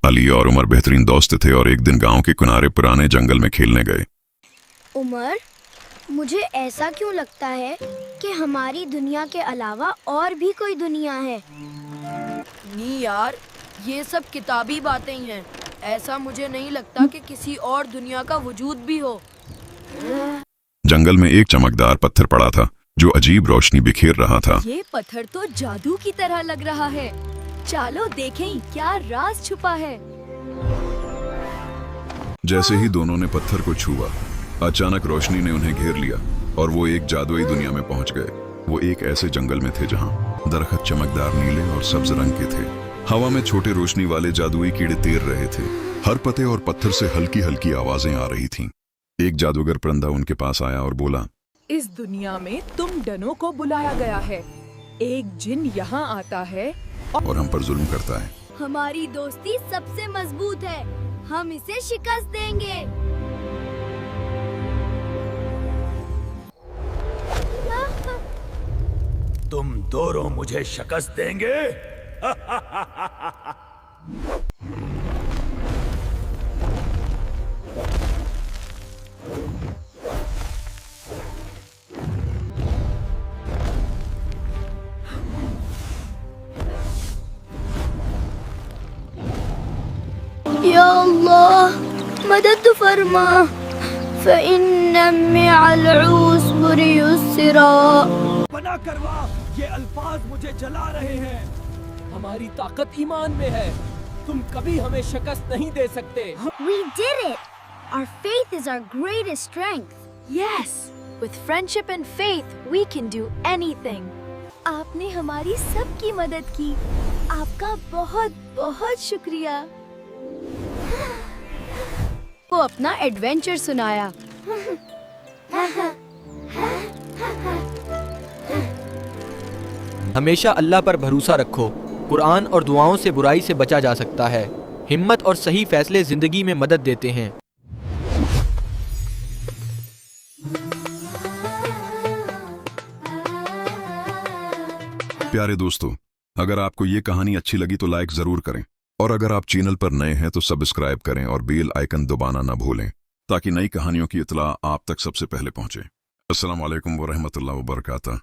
अली और उमर बेहतरीन दोस्त थे और एक दिन गांव के किनारे पुराने जंगल में खेलने गए। उमर, मुझे ऐसा क्यों लगता है कि हमारी दुनिया के अलावा और भी कोई दुनिया है? नहीं यार, ये सब किताबी बातें ही हैं। ऐसा मुझे नहीं लगता कि किसी और दुनिया का वजूद भी हो। जंगल में एक चमकदार पत्थर पड़ा था जो अजीब रोशनी बिखेर रहा था। ये पत्थर तो जादू की तरह लग रहा है। चलो देखें क्या राज छुपा है। जैसे ही दोनों ने पत्थर को छुआ, अचानक रोशनी ने उन्हें घेर लिया और वो एक जादुई दुनिया में पहुंच गए। वो एक ऐसे जंगल में थे जहां दरख्त चमकदार नीले और सब्ज रंग के थे। हवा में छोटे रोशनी वाले जादुई कीड़े तैर रहे थे। हर पत्ते और पत्थर से हल्की हल्की आवाजें आ रही थीं। एक जादूगर परिंदा उनके पास आया और बोला, इस दुनिया में तुम डनों को बुलाया गया है। एक जिन यहाँ आता है और हम पर जुल्म करता है। हमारी दोस्ती सबसे मजबूत है, हम इसे शिकस्त देंगे। तुम दोनों मुझे शिकस्त देंगे? या अल्लाह, मदद फरमा। फ़इन्न मअल उसरि युस्रा। बना करवा, ये अल्फाज मुझे जला रहे हैं। हमारी ताकत ईमान में है। तुम कभी हमें शिकस्त नहीं दे सकते। We did it. Our faith is our greatest strength. Yes, with friendship and faith we can do anything. आपने हमारी सबकी मदद की। आपका बहुत बहुत शुक्रिया। वो अपना एडवेंचर सुनाया। हमेशा अल्लाह पर भरोसा रखो। कुरान और दुआओं से बुराई से बचा जा सकता है। हिम्मत और सही फैसले जिंदगी में मदद देते हैं। प्यारे दोस्तों, अगर आपको ये कहानी अच्छी लगी तो लाइक जरूर करें और अगर आप चैनल पर नए हैं तो सब्सक्राइब करें और बेल आइकन दबाना ना भूलें ताकि नई कहानियों की इत्तला आप तक सबसे पहले पहुंचे। अस्सलाम वालेकुम व रहमतुल्लाहि व बरकातहू।